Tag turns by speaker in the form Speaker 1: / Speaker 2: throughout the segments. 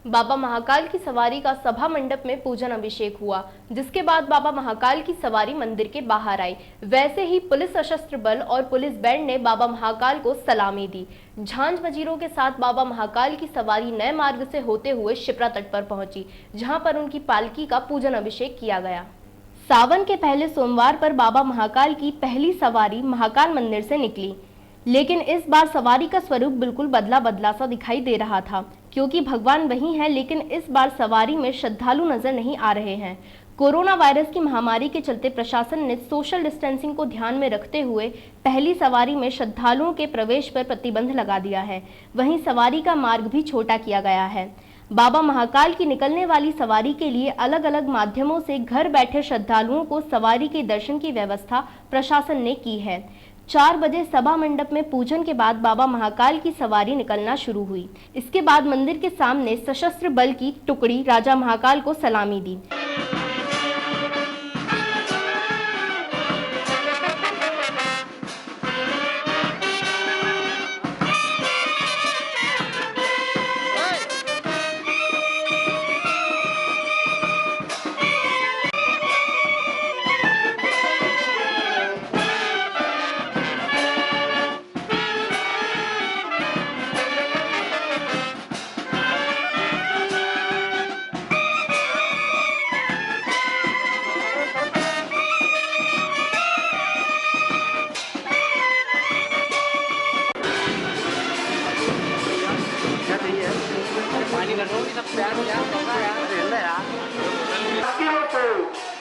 Speaker 1: बाबा महाकाल की सवारी का सभा मंडप में पूजन अभिषेक हुआ, जिसके बाद बाबा महाकाल की सवारी मंदिर के बाहर आई। वैसे ही पुलिस सशस्त्र बल और पुलिस बैंड ने बाबा महाकाल को सलामी दी। झांझ मजीरों के साथ बाबा महाकाल की सवारी नए मार्ग से होते हुए शिप्रा तट पर पहुंची, जहां पर उनकी पालकी का पूजन अभिषेक किया गया। सावन के पहले सोमवार पर बाबा महाकाल की पहली सवारी महाकाल मंदिर से निकली, लेकिन इस बार सवारी का स्वरूप बिल्कुल बदला सा दिखाई दे रहा था, क्योंकि भगवान वही हैं, लेकिन इस बार सवारी में श्रद्धालु नजर नहीं आ रहे हैं। कोरोना वायरस की महामारी के चलते प्रशासन ने सोशल डिस्टेंसिंग को ध्यान में रखते हुए पहली सवारी में श्रद्धालुओं के प्रवेश पर प्रतिबंध लगा दिया है। वहीं सवारी का मार्ग भी छोटा किया गया है। बाबा महाकाल की निकलने वाली सवारी के लिए अलग अलग माध्यमों से घर बैठे श्रद्धालुओं को सवारी के दर्शन की व्यवस्था प्रशासन ने की है। 4 बजे सभा मंडप में पूजन के बाद बाबा महाकाल की सवारी निकलना शुरू हुई। इसके बाद मंदिर के सामने सशस्त्र बल की टुकड़ी राजा महाकाल को सलामी दी।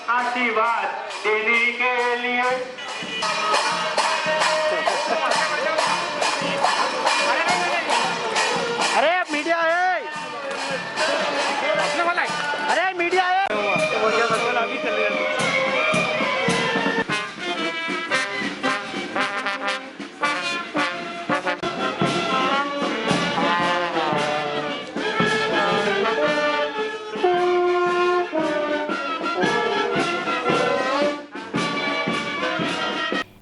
Speaker 2: आशीर्वाद देने के लिए अरे मीडिया है, अरे मीडिया है।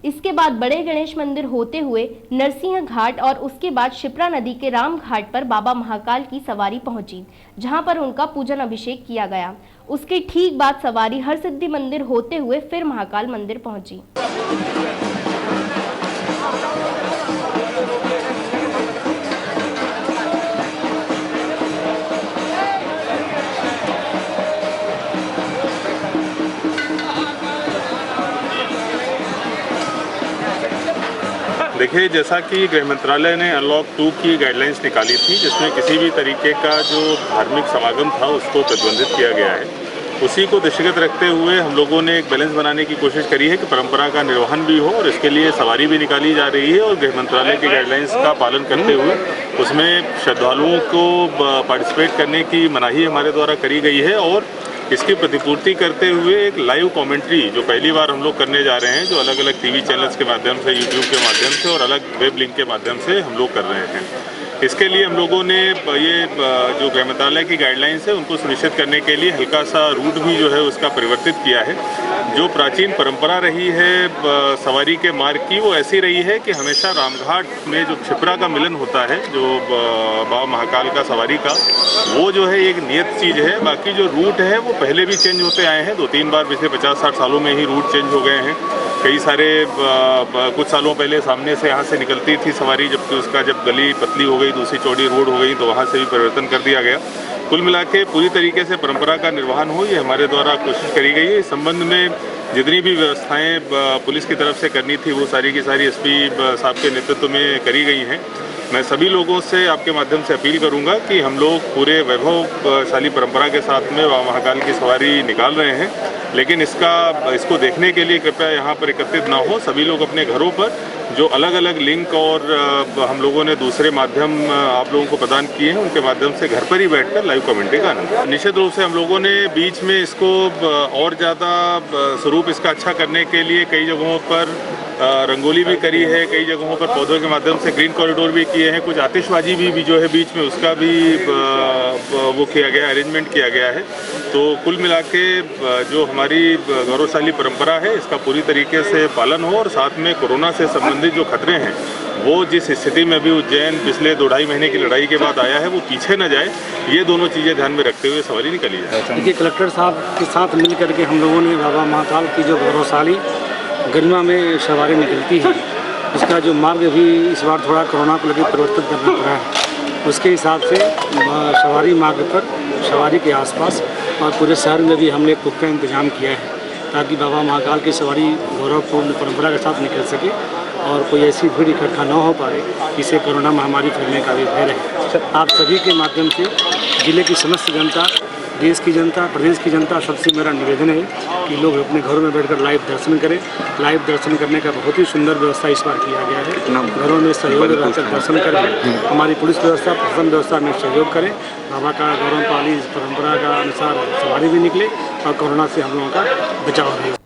Speaker 1: इसके बाद बड़े गणेश मंदिर होते हुए नरसिंह घाट और उसके बाद शिप्रा नदी के राम घाट पर बाबा महाकाल की सवारी पहुंची, जहां पर उनका पूजन अभिषेक किया गया। उसके ठीक बाद सवारी हरसिद्धि मंदिर होते हुए फिर महाकाल मंदिर पहुंची।
Speaker 3: देखिए, जैसा कि गृह मंत्रालय ने अनलॉक 2 की गाइडलाइंस निकाली थी, जिसमें किसी भी तरीके का जो धार्मिक समागम था उसको प्रतिबंधित किया गया है, उसी को दृष्टिगत रखते हुए हम लोगों ने एक बैलेंस बनाने की कोशिश करी है कि परंपरा का निर्वहन भी हो और इसके लिए सवारी भी निकाली जा रही है और गृह मंत्रालय की गाइडलाइंस का पालन करते हुए उसमें श्रद्धालुओं को पार्टिसिपेट करने की मनाही हमारे द्वारा करी गई है। और इसकी प्रतिपूर्ति करते हुए एक लाइव कमेंट्री जो पहली बार हम लोग करने जा रहे हैं, जो अलग अलग टीवी चैनल्स के माध्यम से, यूट्यूब के माध्यम से और अलग वेब लिंक के माध्यम से हम लोग कर रहे हैं। इसके लिए हम लोगों ने ये जो गृह मंत्रालय की गाइडलाइंस है उनको सुनिश्चित करने के लिए हल्का सा रूट भी जो है उसका परिवर्तित किया है। जो प्राचीन परंपरा रही है सवारी के मार्ग की, वो ऐसी रही है कि हमेशा रामघाट में जो क्षिप्रा का मिलन होता है, जो बाबा महाकाल का सवारी का, वो जो है एक नियत चीज़ है। बाकी जो रूट है वो पहले भी चेंज होते आए हैं, 2-3 बार पिछले 50-60 सालों में ही रूट चेंज हो गए हैं। कई सारे कुछ सालों पहले सामने से यहाँ से निकलती थी सवारी, जबकि उसका जब गली पतली हो गई, दूसरी चौड़ी रोड हो गई, तो वहाँ से भी परिवर्तन कर दिया गया। कुल मिला के पूरी तरीके से परंपरा का निर्वहन हो, ये हमारे द्वारा कोशिश करी गई है। इस संबंध में जितनी भी व्यवस्थाएं पुलिस की तरफ से करनी थी वो सारी की सारी एसपी साहब के नेतृत्व में करी गई हैं। मैं सभी लोगों से आपके माध्यम से अपील करूंगा कि हम लोग पूरे वैभवशाली परंपरा के साथ में बाबा महाकाल की सवारी निकाल रहे हैं, लेकिन इसको देखने के लिए कृपया यहाँ पर एकत्रित ना हो। सभी लोग अपने घरों पर जो अलग अलग लिंक और हम लोगों ने दूसरे माध्यम आप लोगों को प्रदान किए हैं, उनके माध्यम से घर पर ही बैठकर लाइव कमेंट्री का आनंद। निश्चित रूप से हम लोगों ने बीच में इसको और ज़्यादा स्वरूप इसका अच्छा करने के लिए कई जगहों पर रंगोली भी करी है, कई जगहों पर पौधों के माध्यम से ग्रीन कॉरिडोर भी किए हैं, कुछ आतिशबाजी भी जो है बीच में उसका भी वो किया गया, अरेंजमेंट किया गया है। तो कुल मिला के जो हमारी गौरवशाली परंपरा है इसका पूरी तरीके से पालन हो और साथ में कोरोना से संबंधित जो खतरे हैं वो जिस स्थिति में अभी उज्जैन पिछले 2-2.5 महीने की लड़ाई के बाद आया है वो पीछे न जाए, ये दोनों चीज़ें ध्यान में रखते हुए सवारी निकाली जाए।
Speaker 4: देखिए, कलेक्टर साहब के साथ मिल करके हम लोगों ने बाबा महाकाल की जो गौरवशाली गरिमा में सवारी निकलती है, इसका जो मार्ग भी इस बार थोड़ा कोरोना को लेकर परिवर्तित करना पड़ा है। उसके हिसाब से सवारी मार्ग पर, सवारी के आसपास और पूरे शहर में भी हमने पुख्ता इंतजाम किया है ताकि बाबा महाकाल की सवारी गौरवपूर्ण परंपरा के साथ निकल सके और कोई ऐसी भीड़ इकट्ठा न हो पाए जिससे कोरोना महामारी फैलने का भी भय रहे। आप सभी के माध्यम से जिले की समस्त जनता, देश की जनता, प्रदेश की जनता, सबसे मेरा निवेदन है कि लोग अपने घरों में बैठकर लाइव दर्शन करें। लाइव दर्शन करने का बहुत ही सुंदर व्यवस्था इस बार किया गया है। घरों में सहयोग रहकर दर्शन करें, हमारी पुलिस व्यवस्था, प्रशासन व्यवस्था में सहयोग करें। बाबा का गौरवशाली परंपरा का अनुसार सवारी भी निकले और कोरोना से हम लोगों का बचाव भी हो।